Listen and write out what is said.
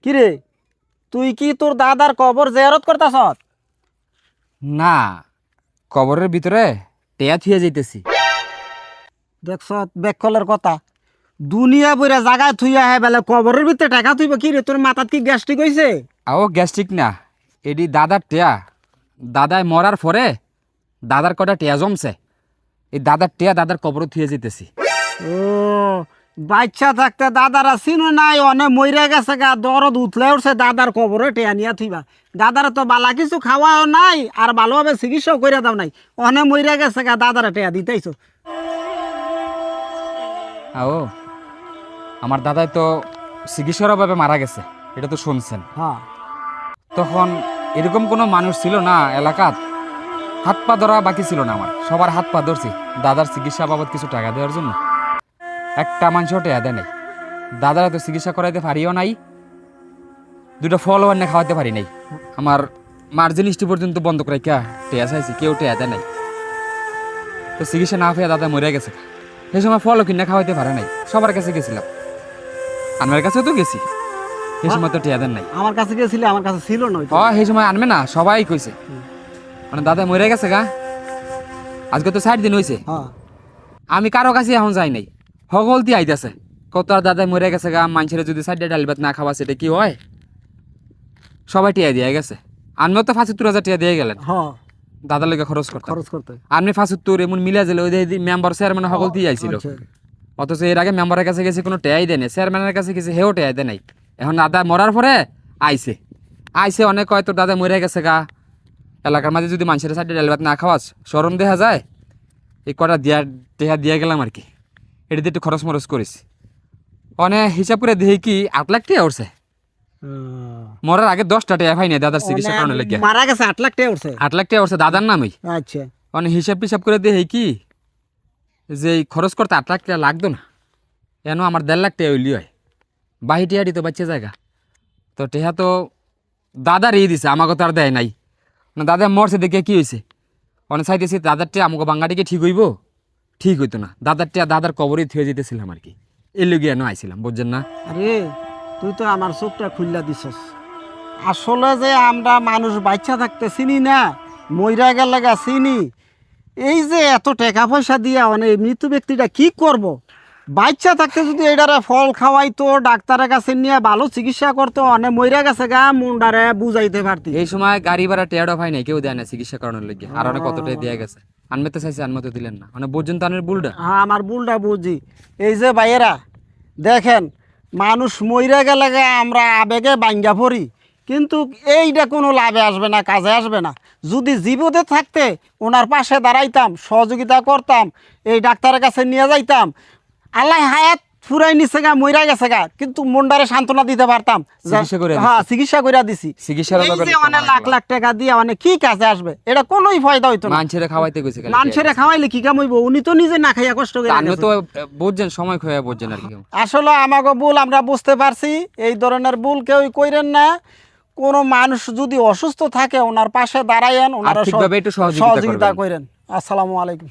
কিরে তুই কি তোর দাদার কবর জিয়ারত করতাছ? না, কবরের ভিতরে টেয়া থুয়ে যাইতেছি। দেখছ বেকলের কথা, দুনিয়া বইরা জায়গায় থুইয়া হে বেলে কবরের ভিতরে টাকা থুইব। কিরে তোর মাথাত কি গ্যাস্ট্রিক হইছে? আও গ্যাস্ট্রিক না, এডি দাদার টেয়া। দাদায় মরার পরে দাদার কটা টেয়া জমছে, এই দাদার টেয়া দাদার কবরে থুয়ে যেতেছি। ও বাচ্চা থাকতে দাদারা চিনো নাই, অনেক মইরা গেছে গা, দরদ উঠলে উঠছে দাদার কবরে টেয়া নিয়া থুইবা। দাদারা তো বালা কিছু খাওয়াও নাই আর ভালোভাবে চিকিৎসাও করে দাও নাই, অনেক মইরা গেছে গা, দাদারা টেয়া দিতেইছো। আও আমার দাদাই তো চিকিৎসার অভাবে মারা গেছে, এটা তো শুনছেন। হ্যাঁ তখন এরকম কোনো মানুষ ছিল না এলাকাত, হাত পা ধরা বাকি ছিল না আমার। সবার হাত পা ধরছি দাদার চিকিৎসা বাবদ কিছু টাকা দেওয়ার জন্য। একটা মানুষও টেয়া দেয় নাই। দাদারা তো চিকিৎসা করাইতে পারিও নাই, দুটো ফলও এনে খাওয়াতে পারি নাই। আমার মার্জিনিস্টি পর্যন্ত বন্ধ করে কে টেয়া চাইছি, কেউ টেয়া দেয় নাই। তো চিকিৎসা না পেয়ে দাদা মরে গেছে। সেই সময় ফলও কিনে খাওয়াইতে পারে নাই। সবার কাছে গেছিলাম, আমার কাছেও তো গেছি, সেই সময় তো টেয়া দেন নাই। আমার কাছে গেছিলে, আমার কাছে ছিল না। সেই সময় আনবে না, সবাই কইছে মানে দাদা মরে গেছে গা। আজকে তো 60 দিন হয়েছে, হ্যাঁ আমি কারো কাছে এখন যাই নাই। হগলতি আইতাছে কত আর দাদা মরে গেছে গা, মানুষের যদি 60 ডাল ভাত না খাওয়া সেটা কি হয়? সবাই টিয়া দিয়ে গেছে। আমিও তো 75,000 টিয়া দিয়ে গেলেন হ্যাঁ দাদার লেগে খরচ করতে। খরচ করতে আমি 75 এমন মিলা দিলে ওই মেম্বার চেয়ারম্যান হগলতি আইছিল। আচ্ছা। অথচ এর আগে মেম্বারের কাছে গেছে কোনো টেয়াই দেয় নাই, চেয়ারম্যানের কাছে গেছে হেও টেয়াই দেয় নাই। এখন দাদা মরার পরে আইছে অনেক কয় তোর দাদা মরে গেছে গা, এলাকার মাঝে যদি মানুষের 60 ডাল ভাত না খাওয়াস শরম দেখা যায়, এই কটা টেহা দিয়ে গেলাম আর কি। এটা দিয়ে একটু খরচ মরচ করিস। অনেক হিসাব করে দেখি কি 8 লাখ টাকা উঠছে। মরার আগে 10টা টাকা পাই নাই দাদার চিকিৎসা করানোর লেগে। মারা গেছে 8 লাখ টাকা উঠছে। 8 লাখ টাকা উঠছে দাদার নামেই। আচ্ছা অনেক হিসাব করে দেখি কি যে এই খরচ করতে 8 লাখ টাকা লাগতো না, এন আমার 1.5 লাখ টাকা হইলি হয়। বাহি টিয়াডি তো বাচ্চা জায়গা তো টেহা তো দাদার দিছে, আমাকে তো আর দেয় নাই। না দাদা মরছে দেখে কি হয়েছে, অনেক চাইতেছি দাদার টিয়া আমাকে বাঙ্গাটিকে ঠিক হইব, ঠিক হইতো না। দাদার টিয়া দাদার কবরে থুয়ে যেতেছিলাম আর কি, এর লগে এনে আইছিলাম, বুঝছেন না? আরে তুই তো আমার চোখটা খুললা দিছস। আসলে যে আমরা মানুষ বাচ্চা থাকতে চিনি না, মইরা গেলে গা চিনি। এই যে এত টাকা পয়সা দিয়া মানে মৃত ব্যক্তিটা কি করব? বাচ্চা থাকতে যদি এটারে ফল খাওয়াইতো, ডাক্তারের কাছে নিয়ে ভালো চিকিৎসা করতো, অনেক মইরা গেছে গা, মুন্ডারে বুঝাইতে পারতি। এই সময় গাড়ি ভাড়া টেয়াডো ভাই নাই, কেউ দেয় না চিকিৎসা করানোর লেগে। আর অনেক কতটাই দেয়া গেছে, আনমেতে চাইছে আনমতে দিলেন না, মানে বুঝছেন তো আনের ভুলটা। হ্যাঁ আমার ভুলটা বুঝি। এই যে ভাইয়েরা দেখেন, মানুষ মইরা গেলে গা আমরা আবেগে বাঙ্গা পড়ি, কিন্তু এইটা কোনো লাভে আসবে না, কাজে আসবে না। যদি জীবতে থাকতে ওনার পাশে দাঁড়াইতাম, সহযোগিতা করতাম, এই ডাক্তারের কাছে নিয়ে যাইতাম, আল্লাহ হায়াত ফুরাই নিছে গা, মইরা গেছে গা, কিন্তু মনটারে সান্ত্বনা দিতে পারতাম। চিকিৎসা করে হ্যাঁ চিকিৎসা করে দিছি। চিকিৎসার এই যে অনেক লাখ লাখ টাকা দিয়ে অনেক কি কাজে আসবে? এটা কোনোই ফায়দা হইতো না। মানুষের খাওয়াইতে গেছে, মানুষের খাওয়াইলে কি কাম হইব? উনি তো নিজে না খাইয়া কষ্ট করে আমি তো বুঝছেন, সময় খোয়া বুঝছেন আর কি। আসলে আমাকে ভুল আমরা বুঝতে পারছি, এই ধরনের ভুল কেউই কইরেন না। কোনো মানুষ যদি অসুস্থ থাকে ওনার পাশে দাঁড়ায়েন, ওনারা আর্থিকভাবে একটু সহযোগিতা সহযোগিতা করেন। আসসালামু আলাইকুম।